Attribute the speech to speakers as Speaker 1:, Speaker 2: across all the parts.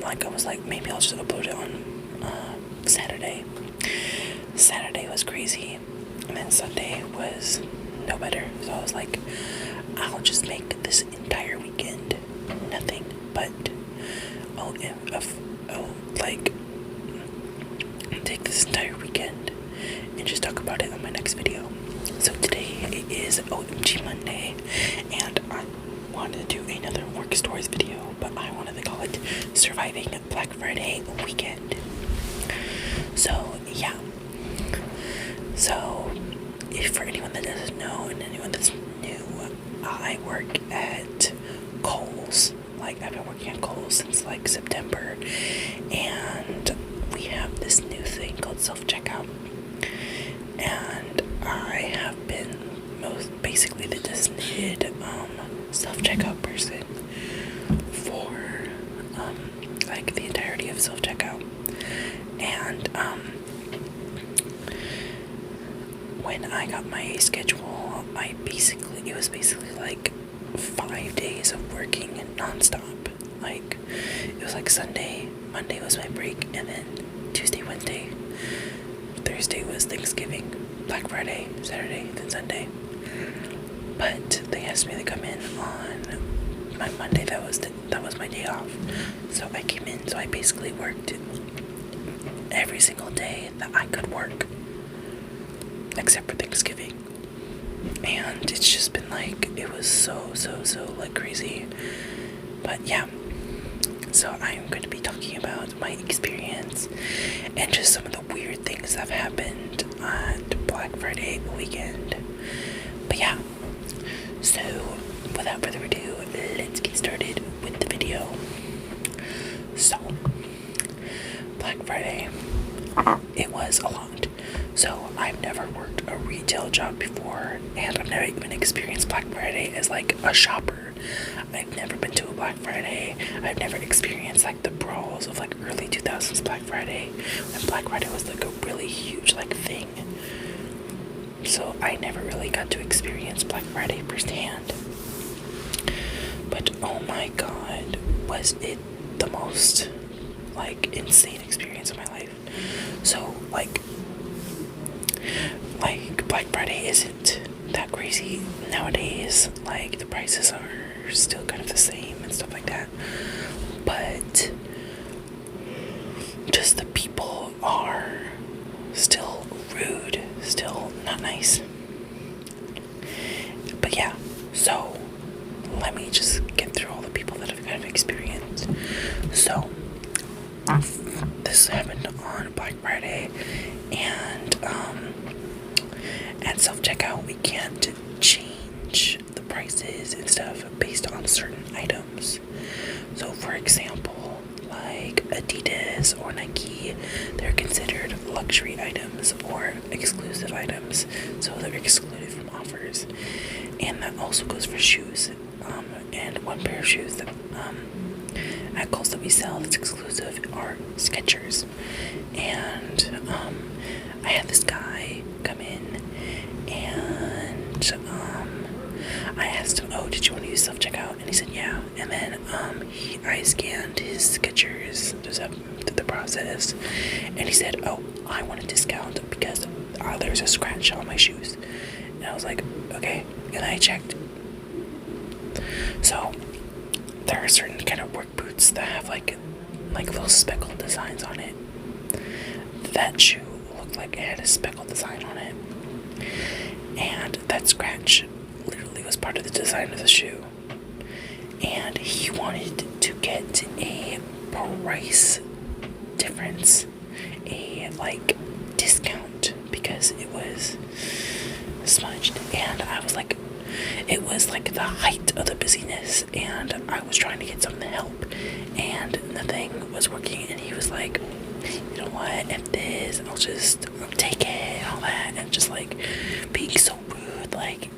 Speaker 1: like, I was like, maybe I'll just upload it on Saturday. Saturday was crazy, and then Sunday was no better. So I was like, I'll just make this entire weekend nothing but like take this entire weekend and just talk about it on my next video. So today is OMG Monday, and I wanted to do another work stories video, but I wanted to call it Surviving Black Friday Weekend. So yeah. So if for anyone that doesn't know and anyone that's new, I work at Kohl's. Like, I've been working at Kohl's since like September, and we have this new thing called self-checkout, and I have been basically the designated self-checkout person for like the entirety of self-checkout. And when I got my schedule, it was basically like 5 days of working nonstop. Like, it was like Sunday, Monday was my break, and then Tuesday, Wednesday, Thursday was Thanksgiving, Black Friday, Saturday, then Sunday. But they asked me to come in on my Monday. That was my day off. So I came in. So I basically worked every single day that I could work, except for Thanksgiving. And it's just been like, it was so like crazy. But yeah, so I'm going to be talking about my experience and just some of the weird things that have happened on Black Friday weekend. But yeah, so without further ado, let's get started with the video. So, Black Friday, it was a lot. So I've never worked a retail job before, and I've never even experienced Black Friday as like a shopper. I've never been to a Black Friday. I've never experienced like the brawls of like early 2000s Black Friday, when Black Friday was like a really huge like thing. So I never really got to experience Black Friday firsthand. But oh my god, was it the most like insane experience of my life. So like Black Friday isn't that crazy nowadays. Like, the prices are still kind of the same and stuff like that, but just the people are still rude, still not nice. But yeah, so let me just get through all the people that I've kind of experienced. So this happened on Black Friday, and at self-checkout we can't change the prices and stuff based on certain items. So for example, like Adidas or Nike, they're considered luxury items or exclusive items, so they're excluded from offers. And that also goes for shoes. And one pair of shoes that at Kohl's that we sell that's exclusive are Skechers. And I had this guy come in, and I asked him, oh, did you want to use self-checkout? And he said, yeah. And then I scanned his Skechers just up through the process, and he said, oh, I want a discount because there's a scratch on my shoes. And I was like, okay. And I checked. So there are certain kind of work boots that have like little speckled designs on it. That shoe looked like it had a speckled design on it, and that scratch literally was part of the design of the shoe. And he wanted to get a price difference, a like discount, because it was smudged. And I was like, it was like the height of the busyness, and I was trying to get someone to help, and nothing was working. And he was like, you know what, F this, I'll take it and all that, and just like being so rude, like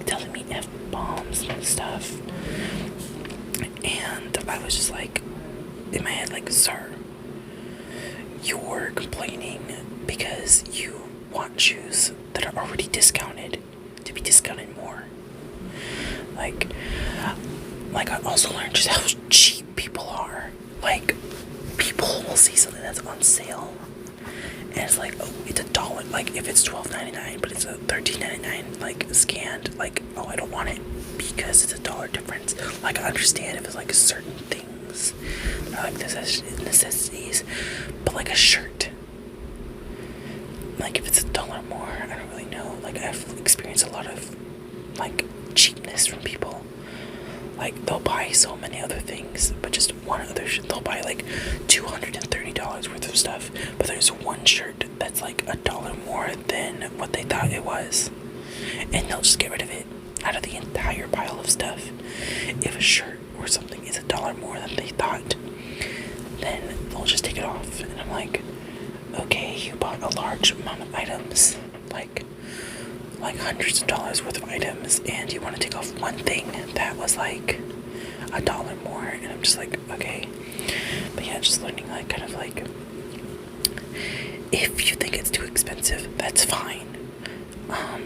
Speaker 1: telling me F-bombs and stuff. And I was just like, in my head, like, sir, you're complaining because you want shoes that are already discounted to be discounted more. Like I also learned just how cheap people are. Like, people will see something that's on sale, and it's like, oh, it's $1. Like, if it's $12.99, but it's a $13.99, like, scanned, like, oh, I don't want it because it's $1 difference. Like, I understand if it's like certain things that are like necessities, but like a shirt, like, if it's $1 more, I don't really know. Like, I've experienced a lot of like cheapness from people. Like, they'll buy so many other things, but just one other shirt. They'll buy like $230 worth of stuff, but there's one shirt that's like $1 more than what they thought it was, and they'll just get rid of it out of the entire pile of stuff. If a shirt or something is $1 more than they thought, then they'll just take it off. And I'm like, okay, you bought a large amount of items, like hundreds of dollars worth of items, and you want to take off one thing that was like $1 more, and I'm just like, okay. But yeah, just learning, like, kind of like, if you think it's too expensive, that's fine.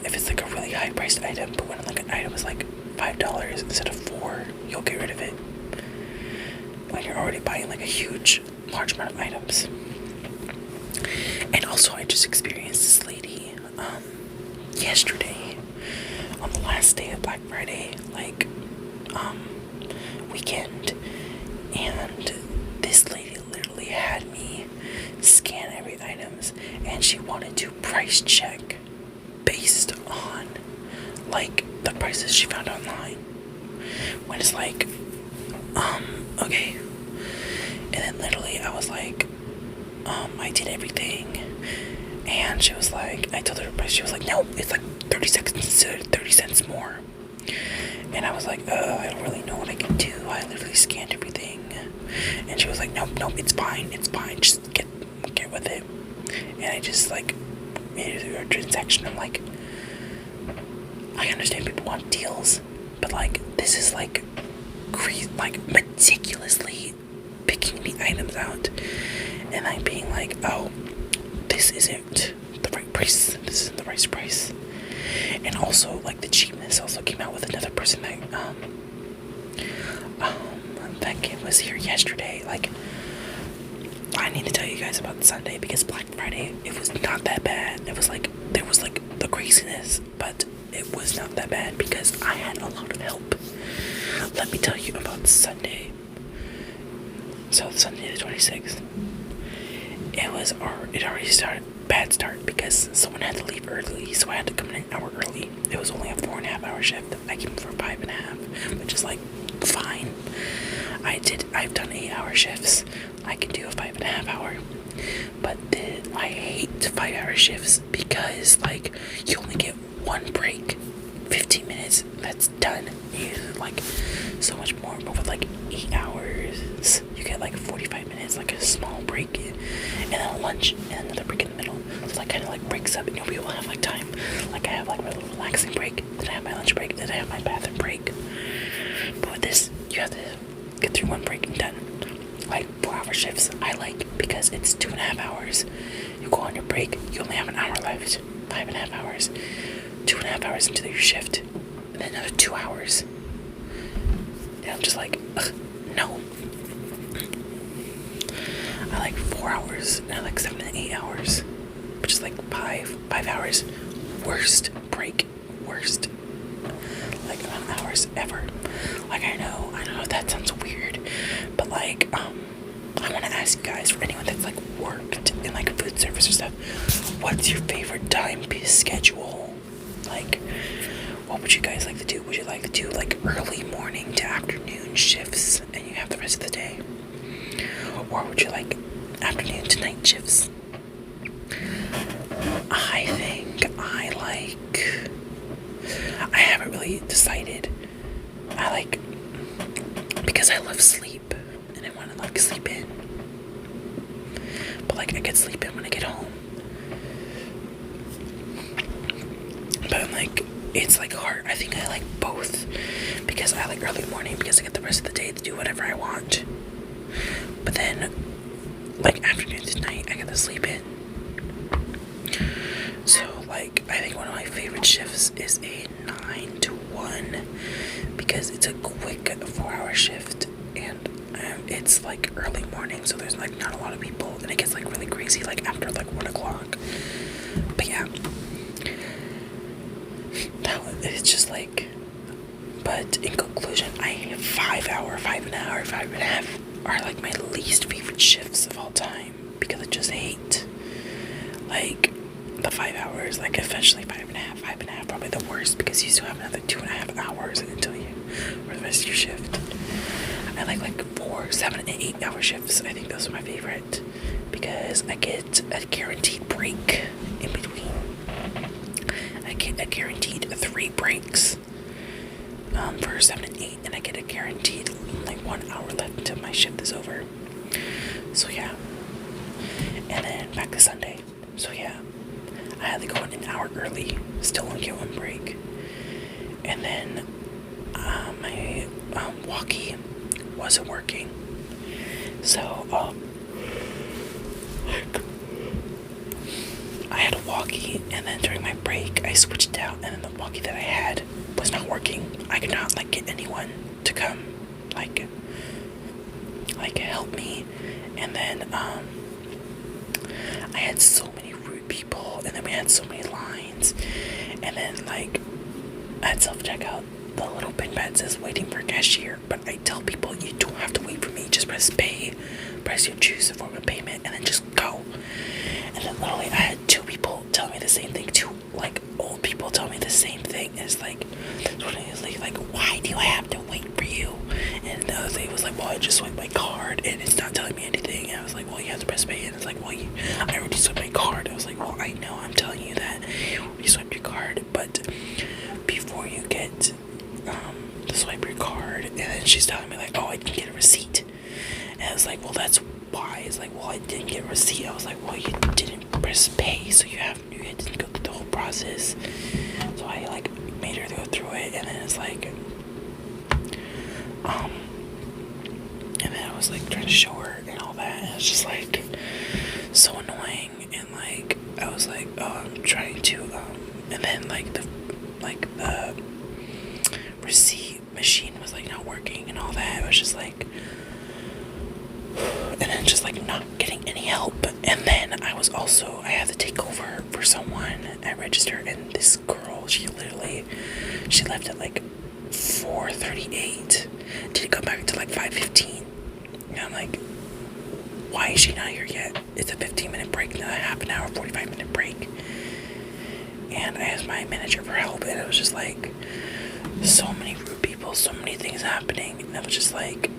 Speaker 1: If it's like a really high priced item, but when like an item is like $5 instead of $4, you'll get rid of it when you're already buying like a large amount of items. And also, I just experienced this lady yesterday on the last day of Black Friday, like, weekend, and this lady literally had me scan every items, and she wanted to price check based on like the prices she found online, when it's like, okay. And then literally I was like, I did everything, and she was like, I told her the price, she was like, no, it's like 30 cents more. And I was like, I don't really know what I can do. I literally scanned everything. And she was like, nope, it's fine, just get with it. And I just like made it through a transaction. I'm like, I understand people want deals, but like, this is like like meticulously picking the items out, and I'm being like, oh, this isn't the right price, this isn't the right price. And also, like, the cheapness also came out with another person that kid was here yesterday. Like, I need to tell you guys about Sunday, because Black Friday, it was not that bad. It was like, there was like the craziness, but it was not that bad because I had a lot of help. Let me tell you about Sunday. So Sunday the 26th, it already started bad start because someone had to leave early, so I had to come in an hour early. It was only a 4.5 hour shift. I came for 5.5, which is like fine. I've done 8-hour shifts. I can do a 5.5 hour, but I hate 5-hour shifts because like you only get one break, 15 minutes. That's done. You like so much more. But with like 8 hours, you get like 45 minutes, like a small break, and then a lunch, and another break in the middle. So it's like kind of like breaks up, and you'll be able to have like time. Like, I have like my little relaxing break, then I have my lunch break, then I have my bathroom break. But with this, you have to get through one break and done. Like 4-hour shifts, I like because it's 2.5 hours. You go on your break, you only have an hour left. 5.5 hours, 2.5 hours into your shift, and then another 2 hours. And I'm just like, ugh, no. I like 4 hours, and I like 7 and 8 hours, which is like 5 hours. Worst break, worst like amount of hours ever. Like, I know that sounds weird, but like, I want to ask you guys, for anyone that's like worked in like food service or stuff, what's your favorite time-based schedule? Like, what would you guys like to do? Would you like to do like early morning to afternoon shifts and you have the rest of the day? Or would you like afternoon to night shifts? I think I haven't really decided. Because I love sleep and I want to like sleep in. But like, I could sleep in when I get home. But I'm like, it's like hard. I think I like both, because I like early morning because I get the rest of the day to do whatever I want. But then like afternoon to night, I get to sleep in. So like, I think one of my favorite shifts is a 9 to 1 because it's a quick 4-hour shift, and it's like early morning, so there's like not a lot of people, and it gets like really crazy like after like 1 o'clock. But yeah, it's just like, but in conclusion, 5 hour, 5.5 hour, 5.5 are like my least favorite shifts of all time, because I just hate like the 5 hours, like especially 5.5, probably the worst, because you still have another 2.5 hours until you, or the rest of your shift. I like 4, 7, and 8 hour shifts. I think those are my favorite, because I get a guaranteed break in between. I get a guaranteed 3 breaks for 7 and 8, and I get a guaranteed like 1 hour left until my shift is over. So yeah, and then back to Sunday. So yeah, I had to go in an hour early, still only get 1 break, and then my walkie wasn't working. So I had a walkie, and then during my break I switched out, and then the walkie that I had was not working. I could not like get anyone to come like help me, and then I had so many rude people, and then we had so many lines, and then like at self-checkout the little pin pad says waiting for cashier, but I tell people you don't have to wait for me, just press pay, press your choose a form of payment, and then just go. And then literally I had 2 people tell me the same thing, 2 like old people tell me the same thing. It's like, why do I have to wait for you? And the other thing was like, well, I just swiped my card and it's not telling me anything. And I was like, well, you have to press pay. And it's like, well, I already swiped my card. I was like, well, I know, I'm telling you that you swiped your card, but before you get to swipe your card, and then she's telling me like, oh, I didn't get a receipt. And I was like, well, that's why. It's like, well, I didn't get a receipt. I was like, well, you didn't press pay, so you didn't go through the whole process. So I like made her go through it, and then it's like, and then I was like trying to show her and all that, and it's just like so annoying. And like I was like, oh, I'm trying to and then like the receipt machine was like not working and all that. It was just like, and then just like not getting any help. And then I had to take over for someone at register, and this girl, she left at like 4:38, didn't come back until like 5:15. And I'm like, why is she not here yet? It's a 15-minute break, not a half an hour, 45-minute break. And I asked my manager for help, and it was just like so many rude people, so many things happening, and it was just like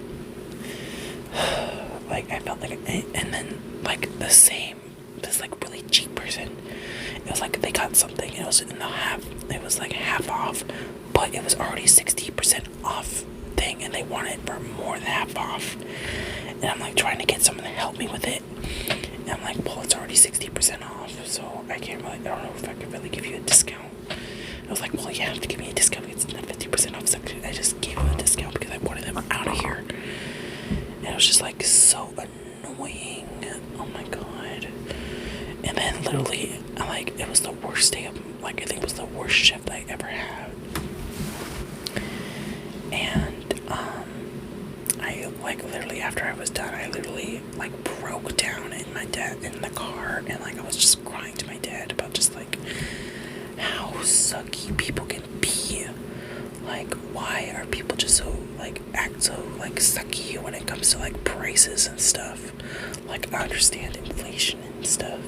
Speaker 1: like I felt like, and then like this like really cheap person, it was like they got something, and it was it was like half off, but it was already 60% off thing, and they wanted it for more than half off. And I'm like trying to get someone to help me with it, and I'm like, well, it's already 60% off, so I don't know if I could really give you a discount. I was like, well, you have to give me a discount because it's not 50% off, so I just gave him a discount because I wanted them out of here. And it was just like so annoying. Oh my god. And then literally, like, it was the worst day of, like, I think it was the worst shift I ever had. And I like literally after I was done, I literally like broke down in the car, and like I was just crying to my dad about just like how sucky people can be. Like, why are people just so like act so like sucky when it comes to like prices and stuff? Like, I understand inflation and stuff,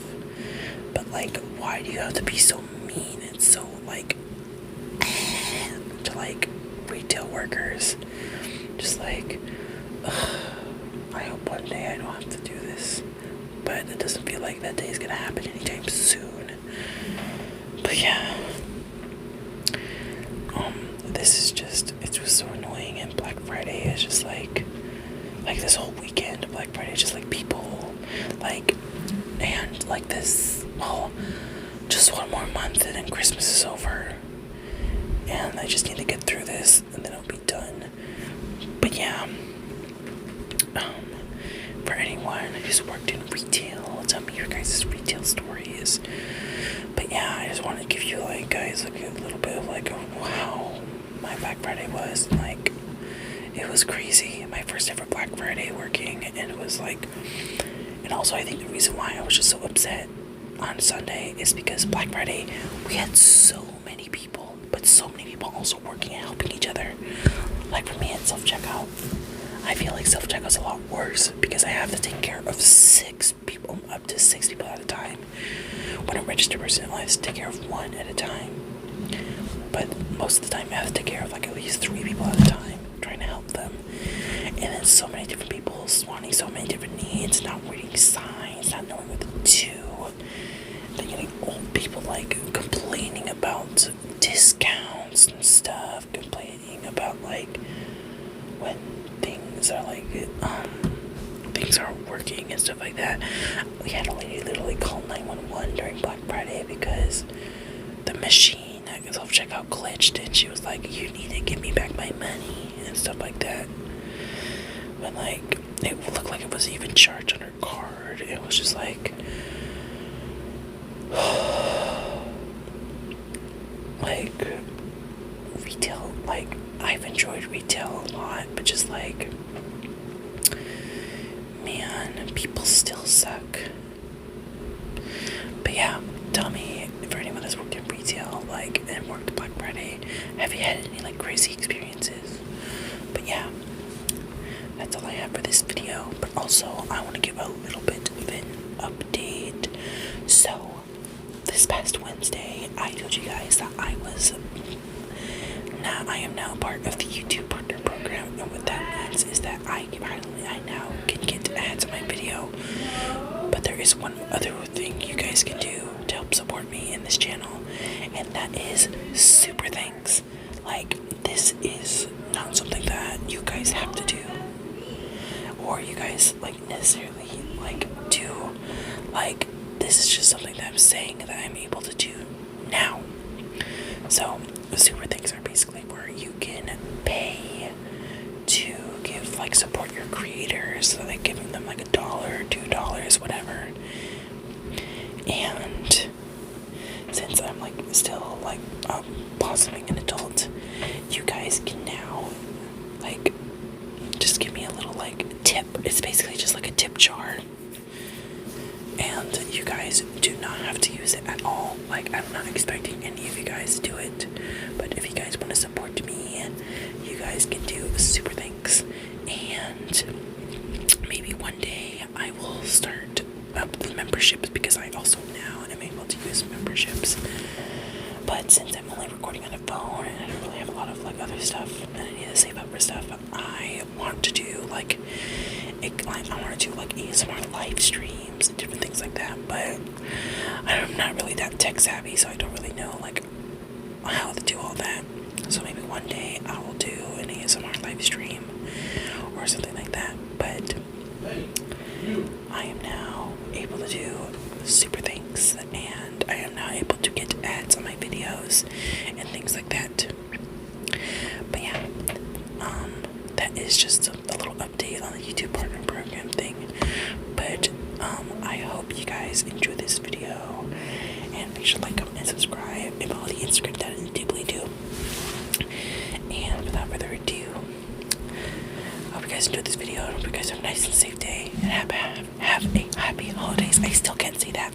Speaker 1: but like, why do you have to be so mean and so like to like retail workers? Just like, I hope one day I don't have to do this, but it doesn't feel like that day is gonna happen anytime soon. But yeah, it was so annoying. And Black Friday is just like this whole weekend of Black Friday, just like people like, and like this, well, just one more month and then Christmas is over, and I just need to get through this and then it'll be done. But yeah, for anyone who's worked in retail, tell me your guys' retail stories. But yeah, I just want to give you like, guys, like a little bit of like how my Black Friday was. Like, It was crazy. My first ever Black Friday working, and it was like, and also I think the reason why I was just so upset on Sunday is because Black Friday, we had so many people, but so many people also working and helping each other. Like for me at self-checkout, I feel like self-checkout's a lot worse because I have to take care of 6 people, up to 6 people at a time. When a registered person, I have to take care of 1 at a time. But most of the time I have to take care of like at least 3 people at a time, trying to help them. And then so many different people wanting so many different needs, not reading signs, not knowing what to do. Then getting old people like complaining about discounts and stuff, complaining about like when things are like things aren't working and stuff like that. We had a lady literally call 911 during Black Friday because the machine at self-checkout glitched, and she was like, you need to give me back my money and stuff like that. But like it looked like it was even charged on her card. It was just like like retail, like I've enjoyed retail a lot, but just like, man, people still suck. But yeah, tell me, for anyone that's worked in retail, like, and worked Black Friday, have you had any like crazy experiences? But yeah, that's all I have for this video. But also, I want to give a little bit of an update. So, this past Wednesday, I told you guys that I am now part of the YouTube Partner Program, and what that means is that I now can get ads on my video. But there is one other thing you guys can do to help support me in this channel, and that is super thanks. Like, this is not something that you guys have to do, or you guys like necessarily like do. Like, this is just something that I'm saying that I'm able to do now. So super thanks are basically where you can pay to give, like, support your creators, like giving them like $1, $2, whatever. And since I'm like still like blossoming an adult, you guys can now like just give me a little like tip. It's basically just like a tip jar, and you guys do not have to use it at all. Like, I'm not expecting any of you guys to do it, but if you guys want to support me, you guys can do super thanks. And maybe one day I will start up the memberships, because I also now am able to use memberships. But since I'm only recording on a phone and I don't really have a lot of like other stuff and I need to save up for stuff, I want to do like ASMR live streams and different things like that. But I'm not really that tech savvy, so I don't really know like how to do all that. So maybe one day I will do an ASMR live stream or something like that. But I am now able to do super thanks, and I am now able to get ads on my videos and things like that. But yeah, that is just a little update on the YouTube Partner Program thing. But I hope you guys enjoy this video, and make sure to like, comment, and subscribe, and follow the Instagram that I deeply do. And without further ado, I hope you guys enjoyed this video. I hope you guys have a nice and safe day, and have a happy holidays. I still can't say that.